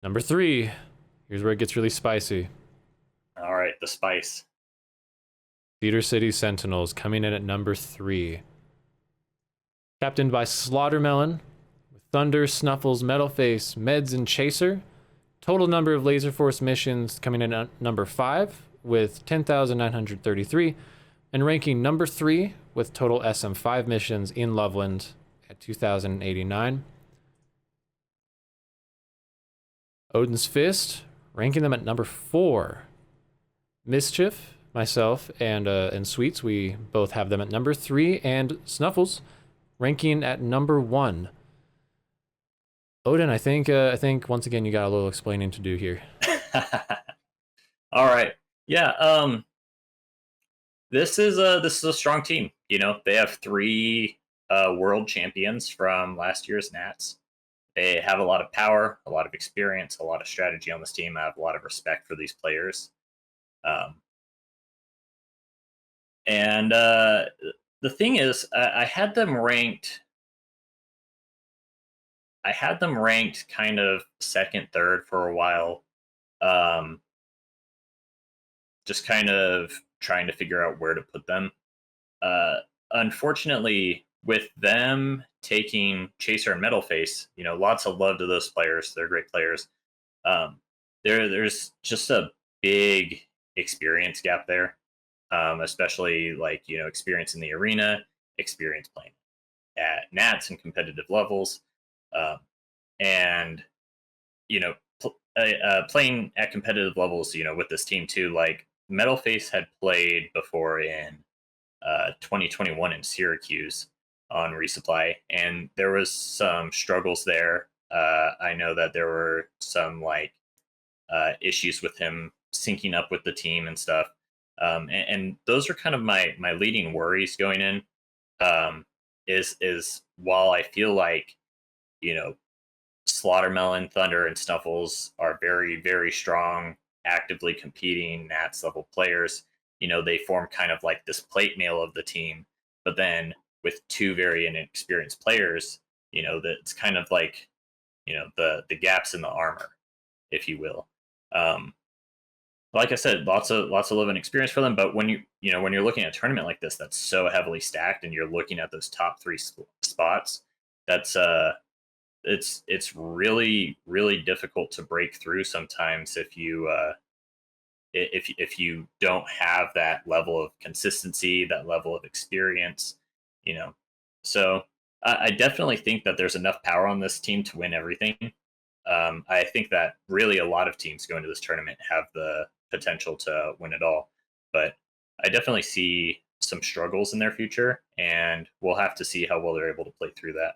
Number 3, here's where it gets really spicy. All right, the spice. Cedar City Sentinels coming in at number 3. Captained by Slaughtermelon, with Thunder, Snuffles, Metalface, Meds, and Chaser. Total number of Laserforce missions coming in at number 5 with 10,933. And ranking number 3 with total SM5 missions in Loveland at 2,089. Odin's Fist, ranking them at number 4. Mischief, myself, and Sweets, we both have them at number 3. And Snuffles, ranking at number 1. Odin, I think once again you got a little explaining to do here. All right. Yeah, this is a strong team. You know, they have three world champions from last year's Nats. They have a lot of power, a lot of experience, a lot of strategy on this team. I have a lot of respect for these players. Um, and the thing is, I had them ranked. I had them ranked kind of second, third for a while. Um, just kind of trying to figure out where to put them. Uh, Unfortunately, with them taking Chaser and Metalface, you know, lots of love to those players. They're great players. Um, there's just a big experience gap there, especially like experience in the arena, experience playing at Nats and competitive levels, um, and you know playing at competitive levels. You know, with this team too. Like Metalface had played before in 2021 in Syracuse on resupply, and there was some struggles there. I know that there were some issues with him syncing up with the team and stuff, and those are kind of my leading worries going in. Is while I feel like you know Slaughtermelon, Thunder, and Snuffles are very strong, actively competing Nats level players. You know, they form kind of like this plate mail of the team. But then with two very inexperienced players, that's kind of like the gaps in the armor, if you will. Um, like I said, lots of love and experience for them. But when you're looking at a tournament like this that's so heavily stacked, and you're looking at those top three spots, that's it's really difficult to break through sometimes if you don't have that level of consistency, that level of experience, you know. So I definitely think that there's enough power on this team to win everything. I think that really a lot of teams going to this tournament have the potential to win it all, but I definitely see some struggles in their future, and we'll have to see how well they're able to play through that.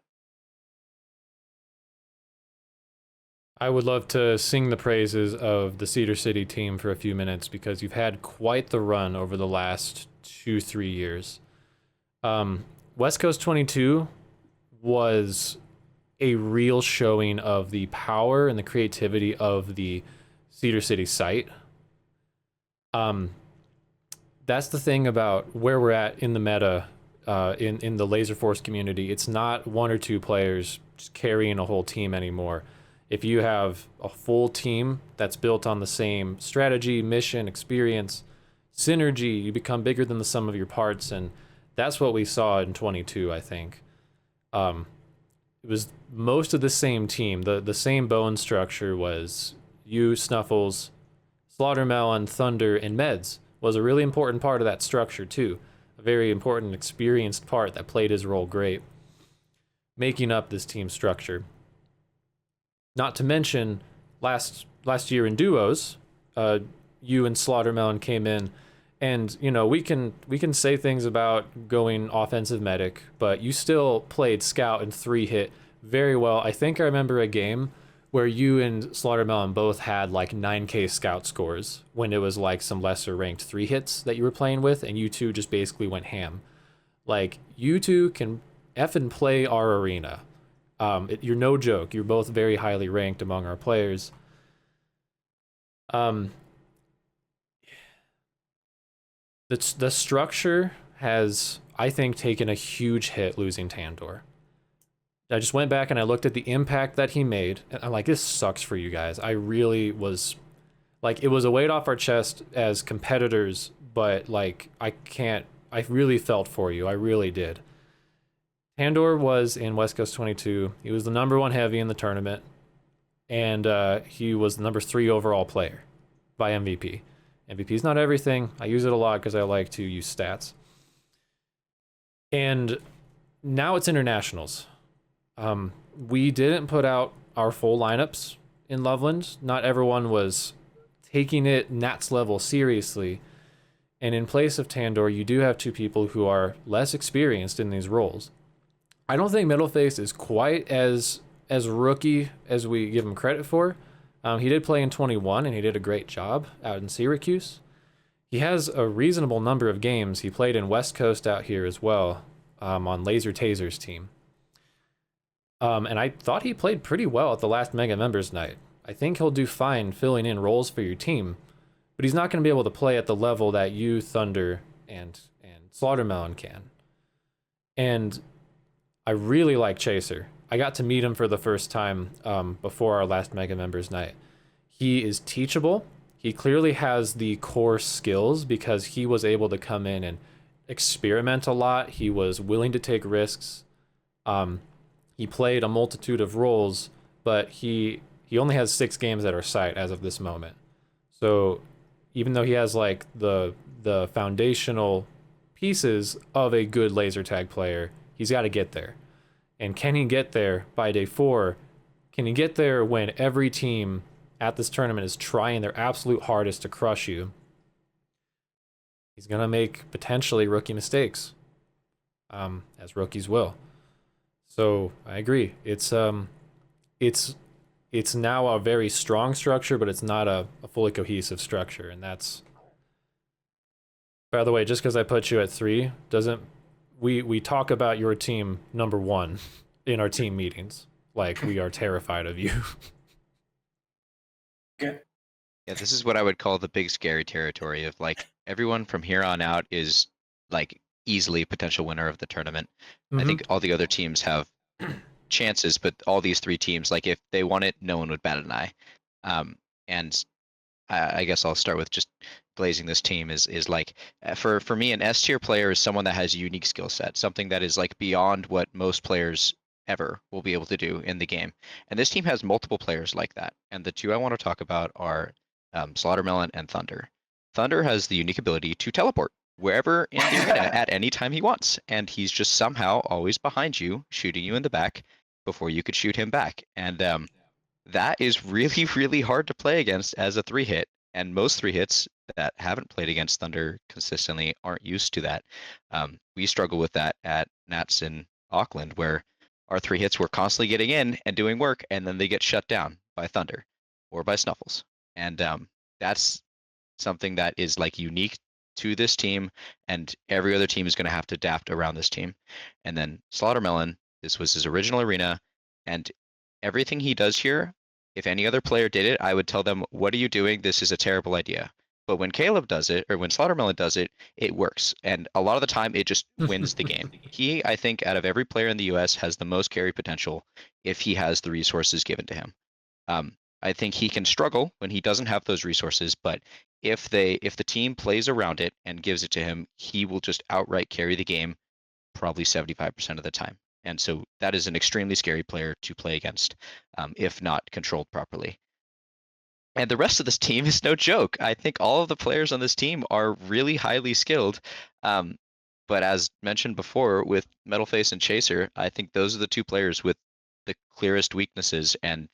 I would love to sing the praises of the Cedar City team for a few minutes because you've had quite the run over the last 2-3 years. West Coast 22 was a real showing of the power and the creativity of the Cedar City site. That's the thing about where we're at in the meta, in the Laserforce community. It's not one or two players just carrying a whole team anymore. If you have a full team that's built on the same strategy, mission, experience, synergy, you become bigger than the sum of your parts, and that's what we saw in 22. I think it was most of the same team. The same bone structure was you, Snuffles, Slaughtermelon, Thunder, and Meds was a really important part of that structure too. A very important, experienced part that played his role great, making up this team structure. Not to mention, last year in duos, you and Slaughtermelon came in, and we can say things about going offensive medic, but you still played scout and 3-hit very well. I think I remember a game where you and Slaughtermelon both had like 9K scout scores when it was like some lesser ranked 3-hits that you were playing with, and you two just basically went ham. Like, you two can effing play our arena. You're no joke. You're both very highly ranked among our players. Um, the structure has, I think, taken a huge hit losing Tandor. I just went back and I looked at the impact that he made. And I'm like, this sucks for you guys. I really was like, it was a weight off our chest as competitors, but like, I really felt for you. I really did. Tandor was in West Coast 22. He was the number one heavy in the tournament, and he was the number 3 overall player by MVP. MVP is not everything. I use it a lot because I like to use stats. And now it's internationals. We didn't put out our full lineups in Loveland. Not everyone was taking it Nats level seriously. And in place of Tandor, you do have 2 people who are less experienced in these roles. I don't think Middleface is quite as rookie as we give him credit for. He did play in 21 and he did a great job out in Syracuse. He has a reasonable number of games. He played in West Coast out here as well, on Laser Taser's team. And I thought he played pretty well at the last Mega Members Night. I think he'll do fine filling in roles for your team, but he's not going to be able to play at the level that you, Thunder, and Slaughtermelon can. And I really like Chaser. I got to meet him for the first time before our last Mega Members Night. He is teachable. He clearly has the core skills because he was able to come in and experiment a lot. He was willing to take risks. He played a multitude of roles, but he only has 6 games at our site as of this moment. So even though he has like the foundational pieces of a good laser tag player, he's got to get there. And can he get there by day 4? Can he get there when every team at this tournament is trying their absolute hardest to crush you? He's going to make potentially rookie mistakes, as rookies will. So I agree. It's now a very strong structure, but it's not a fully cohesive structure. And that's, by the way, just because I put you at 3 doesn't, we talk about your team number 1 in our team meetings. Like, we are terrified of you. Okay. Yeah, this is what I would call the big scary territory of like everyone from here on out is like easily a potential winner of the tournament. I think all the other teams have chances, but all these 3 teams, like if they won it, no one would bat an eye. And I guess I'll start with just glazing this team is like for me, an S tier player is someone that has a unique skill set, something that is like beyond what most players ever will be able to do in the game. And this team has multiple players like that. And the 2 I want to talk about are Slaughtermelon and Thunder. Thunder has the unique ability to teleport wherever in the arena at any time he wants, and he's just somehow always behind you, shooting you in the back before you could shoot him back. And that is really, really hard to play against as a 3-hit. And most 3-hits that haven't played against Thunder consistently aren't used to that. We struggle with that at Nats in Auckland, where our 3-hits were constantly getting in and doing work, and then they get shut down by Thunder or by Snuffles. And that's something that is like unique to this team, and every other team is going to have to adapt around this team. And then Slaughtermelon, this was his original arena, and everything he does here, if any other player did it, I would tell them, what are you doing? This is a terrible idea. But when Caleb does it, or when Slaughtermelon does it, it works. And a lot of the time, it just wins the game. He, I think, out of every player in the US, has the most carry potential if he has the resources given to him. I think he can struggle when he doesn't have those resources, but if the team plays around it and gives it to him, he will just outright carry the game probably 75% of the time. And so that is an extremely scary player to play against, if not controlled properly. And the rest of this team is no joke. I think all of the players on this team are really highly skilled. But as mentioned before, with Metalface and Chaser, I think those are the 2 players with the clearest weaknesses. And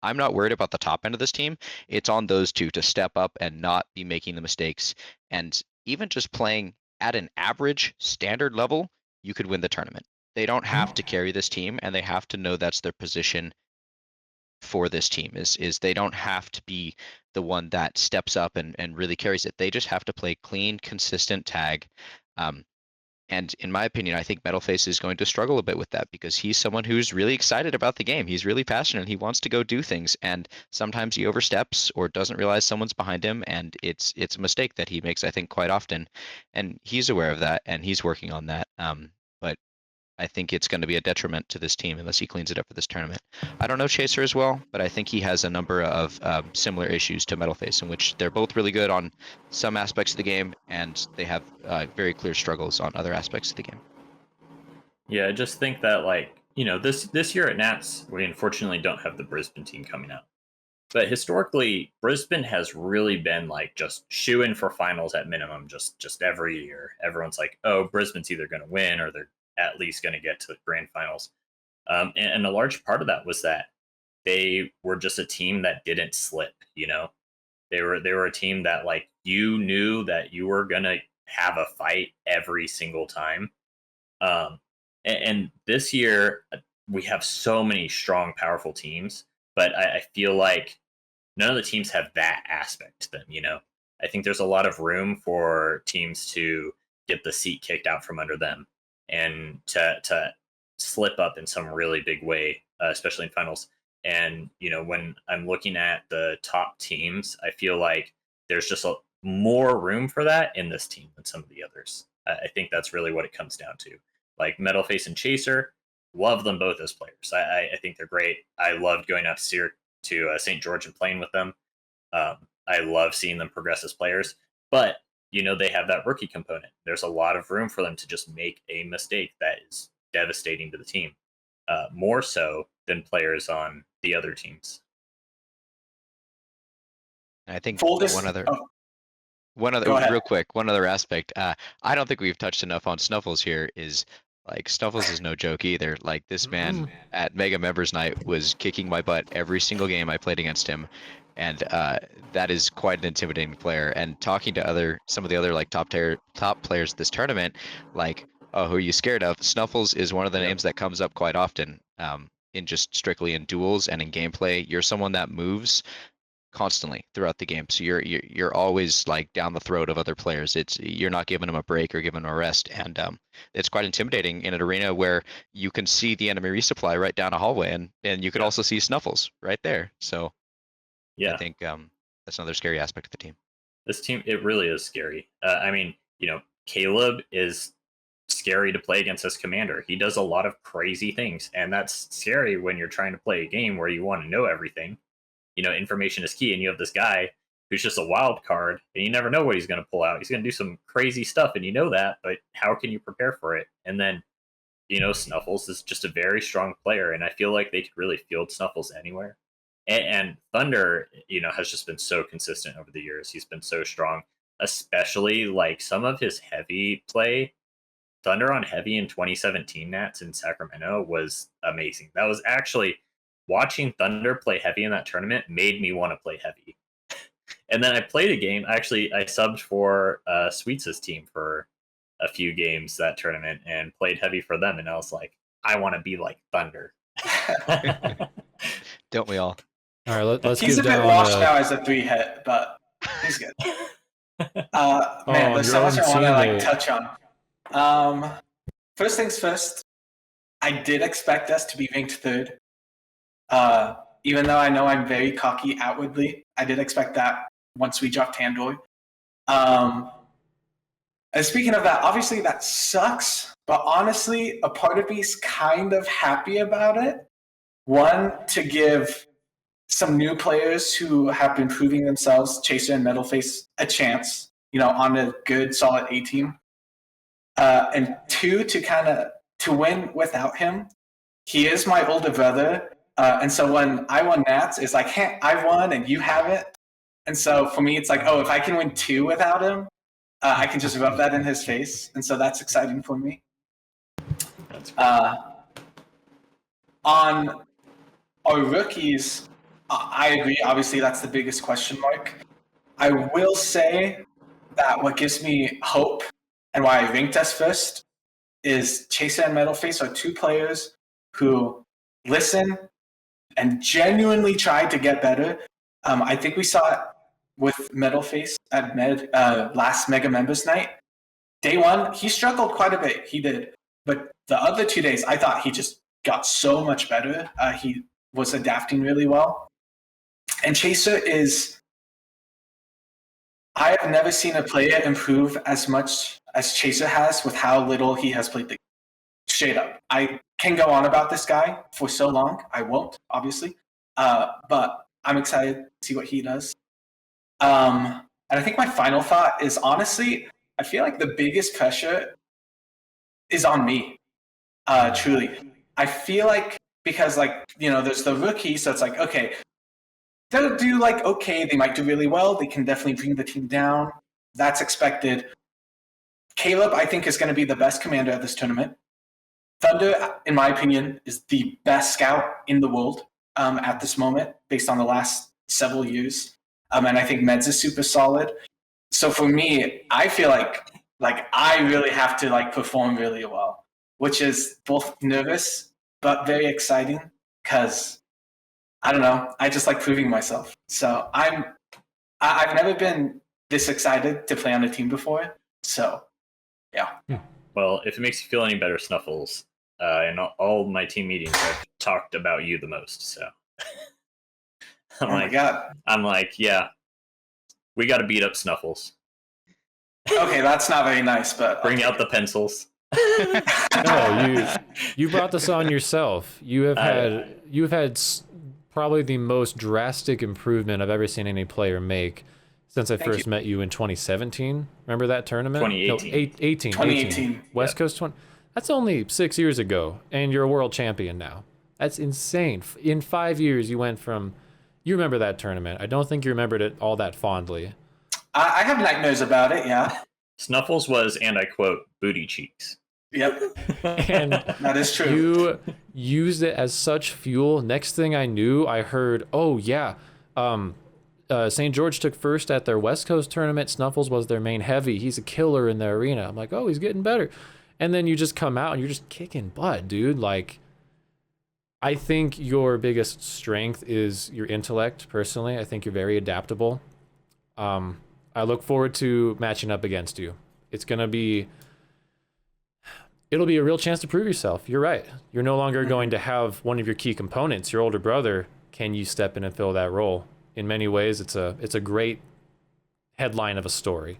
I'm not worried about the top end of this team. It's on those 2 to step up and not be making the mistakes. And even just playing at an average standard level, you could win the tournament. They don't have to carry this team, and they have to know that's their position for this team is they don't have to be the one that steps up and really carries it. They just have to play clean, consistent tag. And in my opinion, I think Metalface is going to struggle a bit with that because he's someone who's really excited about the game. He's really passionate. He wants to go do things, and sometimes he oversteps or doesn't realize someone's behind him, and it's a mistake that he makes, I think, quite often. And he's aware of that, and he's working on that. But I think it's going to be a detriment to this team unless he cleans it up for this tournament. I don't know Chaser as well, but I think he has a number of similar issues to Metalface, in which they're both really good on some aspects of the game, and they have very clear struggles on other aspects of the game. Yeah, I just think that, like, you know, this year at Nats, we unfortunately don't have the Brisbane team coming out. But historically, Brisbane has really been like just shoe in for finals at minimum, just every year. Everyone's like, oh, Brisbane's either going to win or they're at least going to get to the grand finals. And a large part of that was that they were just a team that didn't slip. You know, they were a team that, like, you knew that you were going to have a fight every single time. Um, and this year, we have so many strong, powerful teams, but I feel like none of the teams have that aspect to them. You know, I think there's a lot of room for teams to get the seat kicked out from under them and to slip up in some really big way, especially in finals. And you know, when I'm looking at the top teams, I feel like there's just more room for that in this team than some of the others. I think that's really what it comes down to. Like Metalface and Chaser, love them both as players. I think they're great. I loved going out to St. George and playing with them. I love seeing them progress as players, but you know, they have that rookie component. There's a lot of room for them to just make a mistake that is devastating to the team, more so than players on the other teams. I think Full dis- one other oh, one Go other ahead. real quick, one other aspect. I don't think we've touched enough on Snuffles here. Is like Snuffles is no joke either. Like this man at Mega Members Night was kicking my butt every single game I played against him, and that is quite an intimidating player. And talking to some of the other like top players of this tournament, like, oh, who are you scared of? Snuffles is one of the Yep. names that comes up quite often. In just strictly in duels and in gameplay, you're someone that moves constantly throughout the game. So you're always like down the throat of other players. You're not giving them a break or giving them a rest, and it's quite intimidating in an arena where you can see the enemy resupply right down a hallway, and you could also see Snuffles right there. So Yeah, I think that's another scary aspect of the team. this team, it really is scary. I mean, you know, Caleb is scary to play against as commander. He does a lot of crazy things, and that's scary when you're trying to play a game where you want to know everything. You know, information is key, and you have this guy who's just a wild card, and you never know what he's going to pull out. He's going to do some crazy stuff, and you know that, but how can you prepare for it? And then, you know, Snuffles is just a very strong player, and I feel like they could really field Snuffles anywhere. And Thunder, you know, has just been so consistent over the years. He's been so strong, especially like some of his heavy play. Thunder on heavy in 2017 Nats in Sacramento was amazing. That was actually, watching Thunder play heavy in that tournament made me want to play heavy. And then I played a game. Actually, I subbed for Sweets' team for a few games that tournament and played heavy for them. And I was like, I want to be like Thunder. Don't we all? All right, let's He's give a bit down. washed now as a 3-hit, but he's good. Man, there's so your much I want to teammate. touch on. First things first, I did expect us to be ranked third. Even though I know I'm very cocky outwardly, I did expect that once we dropped Tandor. And speaking of that, obviously that sucks, but honestly, a part of me's kind of happy about it. One, to give some new players who have been proving themselves, Chaser and Metalface, a chance, you know, on a good, solid A team. And two, to win without him. He is my older brother, and so when I won Nats, it's like, hey, I won and you haven't. And so for me, it's like, oh, if I can win 2 without him, I can just rub that in his face, and so that's exciting for me. That's cool. On our rookies, I agree. Obviously, that's the biggest question mark. I will say that what gives me hope and why I ranked us first is Chaser and Metalface are 2 players who listen and genuinely try to get better. I think we saw it with Metalface at last Mega Members Night. Day 1, he struggled quite a bit. He did. But the other 2 days, I thought he just got so much better. He was adapting really well. And Chaser is... I have never seen a player improve as much as Chaser has with how little he has played the game. straight up. I can go on about this guy for so long. I won't, obviously. But I'm excited to see what he does. And I think my final thought is, honestly, I feel like the biggest pressure is on me. Truly. I feel like, because, like, you know, there's the rookie, so it's like, okay, they'll do like okay, they might do really well, they can definitely bring the team down. That's expected. Caleb, I think, is going to be the best commander at this tournament. Thunder, in my opinion, is the best scout in the world at this moment, based on the last several years. And I think Meds is super solid. So for me, I feel like I really have to like perform really well, which is both nervous but very exciting, because I don't know, I just like proving myself. So I've never been this excited to play on a team before. So yeah. Well, if it makes you feel any better, Snuffles, in all my team meetings, I've talked about you the most. So my God. I'm like, yeah, we got to beat up Snuffles. Okay, that's not very nice, but bring out the pencils. No, you brought this on yourself. You've had probably the most drastic improvement I've ever seen any player make since I first met you in 2017. Remember that tournament? 2018. No, 2018. West Coast 20. That's only 6 years ago, and you're a world champion now. That's insane. In 5 years, you went from... You remember that tournament. I don't think you remembered it all that fondly. I have nightmares about it, yeah. Snuffles was, and I quote, booty cheeks. Yep. And that is true. You used it as such fuel. Next thing I knew, I heard, oh, yeah, St. George took first at their West Coast tournament. Snuffles was their main heavy. He's a killer in the arena. I'm like, oh, he's getting better. And then you just come out and you're just kicking butt, dude. Like, I think your biggest strength is your intellect, personally. I think you're very adaptable. I look forward to matching up against you. It'll be a real chance to prove yourself. You're right. You're no longer going to have one of your key components, your older brother. Can you step in and fill that role? In many ways, it's a great headline of a story.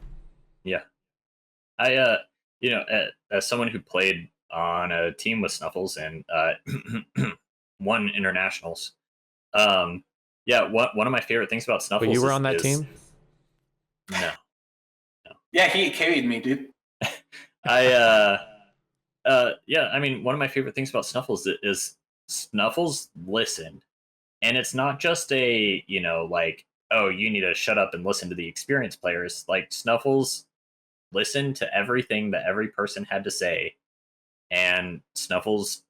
Yeah. I, as someone who played on a team with Snuffles and won internationals, one of my favorite things about Snuffles. But you were on that team? No. Yeah, he carried me, dude. I mean, one of my favorite things about Snuffles is Snuffles listened. And it's not just a, like, oh, you need to shut up and listen to the experienced players. Like, Snuffles listened to everything that every person had to say. And Snuffles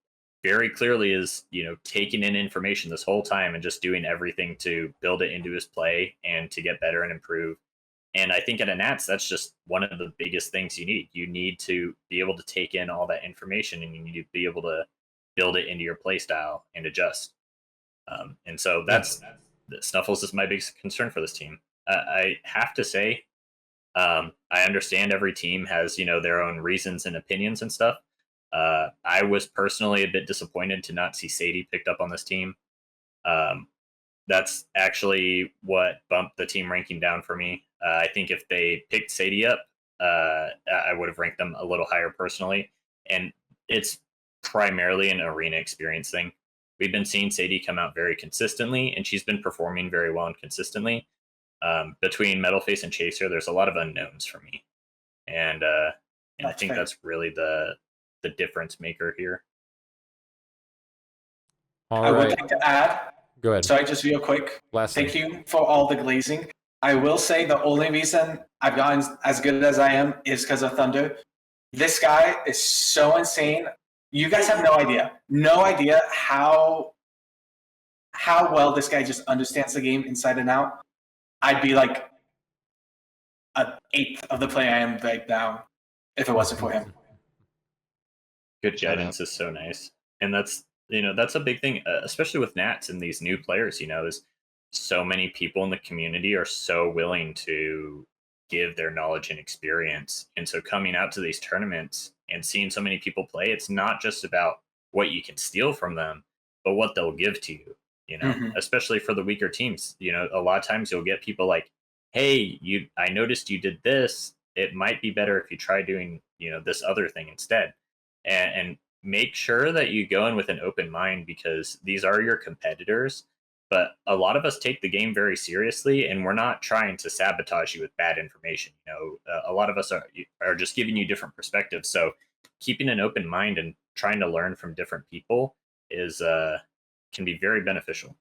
very clearly is, taking in information this whole time and just doing everything to build it into his play and to get better and improve. And I think at a Nats, that's just one of the biggest things you need. You need to be able to take in all that information, and you need to be able to build it into your play style and adjust. And so Snuffles is my biggest concern for this team. I have to say, I understand every team has, their own reasons and opinions and stuff. I was personally a bit disappointed to not see Sadie picked up on this team. That's actually what bumped the team ranking down for me. I think if they picked Sadie up, I would have ranked them a little higher personally. And it's primarily an arena experience thing. We've been seeing Sadie come out very consistently, and she's been performing very well and consistently. Between Metalface and Chaser, there's a lot of unknowns for me. And I think that's really the difference maker here. I would like to add. Go ahead. Sorry, just real quick. Thank you for all the glazing. I will say the only reason I've gotten as good as I am is because of Thunder. This guy is so insane. You guys have no idea how well this guy just understands the game inside and out. I'd be like an eighth of the player I am right now if it wasn't for him. Good guidance is so nice. And that's a big thing, especially with Nats and these new players, is so many people in the community are so willing to give their knowledge and experience. And so coming out to these tournaments and seeing so many people play, it's not just about what you can steal from them, but what they'll give to you, especially for the weaker teams. A lot of times you'll get people like, hey, I noticed you did this. It might be better if you try doing, this other thing instead. And make sure that you go in with an open mind, because these are your competitors. But a lot of us take the game very seriously, and we're not trying to sabotage you with bad information. A lot of us are just giving you different perspectives. So keeping an open mind and trying to learn from different people is can be very beneficial.